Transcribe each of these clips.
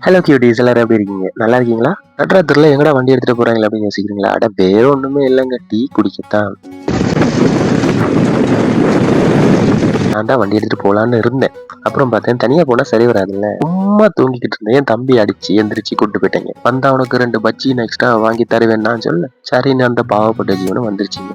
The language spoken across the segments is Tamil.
ஹலோ கியூட்டீஸ், எல்லாரும் எப்படி இருக்கீங்க? நல்லா இருக்கீங்களா? நட்ராத்திரில எங்கடா வண்டி எடுத்துட்டு போறாங்களா அப்படின்னு யோசிக்கிறீங்களா? அட வேற ஒண்ணுமே இல்லைங்க, டீ குடிக்கத்தான். நான் தான் வண்டி எடுத்துட்டு போலான்னு இருந்தேன். அப்புறம் பார்த்தேன் தனியா போனா சரி வராதுல்ல. சும்மா தூங்கிக்கிட்டு இருந்தேன். என் தம்பி அடிச்சு எந்திரிச்சு கூட்டு போயிட்டேங்க. வந்தா உனக்கு 2 பஜ்ஜி எக்ஸ்ட்ரா வாங்கி தருவேன்னு நான் சொல்ல, சரின்னு அந்த பாவப்பட்ட ஜீவனும் வந்துருச்சுங்க.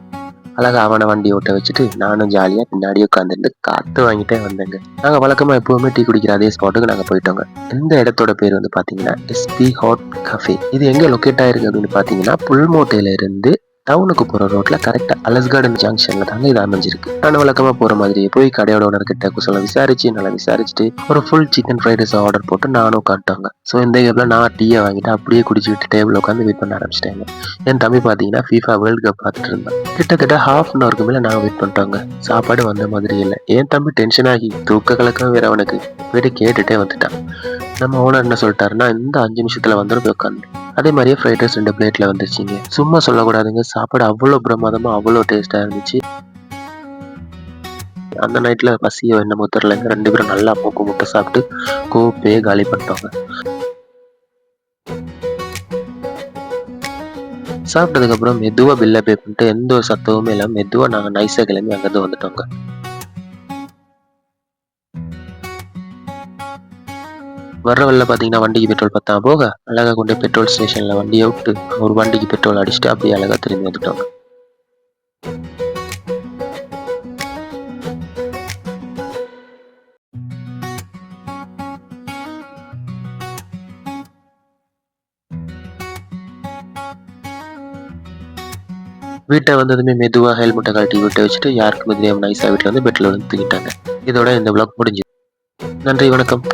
அழகா அவனை வண்டி ஓட்ட வச்சுட்டு நானும் ஜாலியா பின்னாடி உட்காந்துட்டு காத்து வாங்கிட்டே வந்தேங்க. நாங்க வழக்கமா எப்பவுமே டீ குடிக்கிற அதே ஸ்பாட்டுக்கு நாங்க போயிட்டோங்க. இந்த இடத்தோட பேர் வந்து பாத்தீங்கன்னா எஸ்பி ஹாட் கஃபே. இது எங்க லொக்கேட் ஆயிருக்கு அப்படின்னு பாத்தீங்கன்னா புல்மோட்டையில இருந்து டவுனுக்கு போற ரோட்ல கரெக்டா அலஸ் கார்டன் ஜங்ஷன்ல தாங்க இது அமைஞ்சிருக்கு. நான் வழக்கமா போற மாதிரியே போய் கடையோட ஓனர் கிட்ட குசலம் விசாரிச்சு நல்லா விசாரிச்சுட்டு ஒரு full chicken fried rice order போட்டு நானும் உட்காந்துட்டோங்க. ஸோ இந்த கேப்ல நான் டீயை வாங்கிட்டு அப்படியே குடிச்சுட்டு டேபிள் உட்காந்து வெயிட் பண்ண ஆரம்பிச்சிட்டேங்க. என் தம்பி பாத்தீங்கன்னா FIFA வேர்ல்டு கப் பார்த்துட்டு இருந்தான். கிட்டத்தட்ட ஹாஃப் அன் அவருக்கு மேல நாங்க வெயிட் பண்ணிட்டோங்க. சாப்பாடு வந்த மாதிரி இல்லை. என் தம்பி டென்ஷன் ஆகி தூக்க கலக்கம் வேற அவனுக்கு. போயிட்டு கேட்டுட்டே வந்துட்டான். நம்ம ஓனர் என்ன சொல்லிட்டாருன்னா, இந்த 5 நிமிஷத்துல வந்துடும் போய் உட்காந்து. அதே மாதிரியே ஃப்ரைட் ரைஸ் 2 பிளேட்ல வந்துருச்சுங்க. சும்மா சொல்லக்கூடாதுங்க, சாப்பாடு அவ்வளோ பிரமாதமா அவ்வளோ டேஸ்டா இருந்துச்சு. அந்த நைட்ல பசியோ என்னமோ தெரியலங்க, 2 பேரும் நல்லா மூக்கு முட்டை சாப்பிட்டு கோப்பையே காலி பண்ணிட்டோங்க. சாப்பிட்டதுக்கு அப்புறம் மெதுவா பில்ல பே பண்ணிட்டு எந்த ஒரு சத்தமுமே இல்லாம மெதுவா நாங்க நைஸா கிளம்பி அங்கிருந்து வந்துட்டோங்க. வர்ற வழில பாத்தீங்கன்னா வண்டிக்கு பெட்ரோல் பத்தாம போக அழகா கொண்டு பெட்ரோல் ஸ்டேஷன்ல வண்டியை விட்டு ஒரு வண்டிக்கு பெட்ரோல் அடிச்சுட்டு அப்படியே அழகா திரும்பி வந்துட்டோங்க. வீட்டை வந்ததுமே மெதுவா ஹெல்மெட்டை கழட்டி விட்டு வச்சுட்டு யாருக்கும் தெரியாம நைஸா வீட்டுல வந்து பெட்ரோல் வந்து தூக்கிட்டாங்க. இதோட இந்த vlog முடிஞ்சு. நன்றி, வணக்கம்.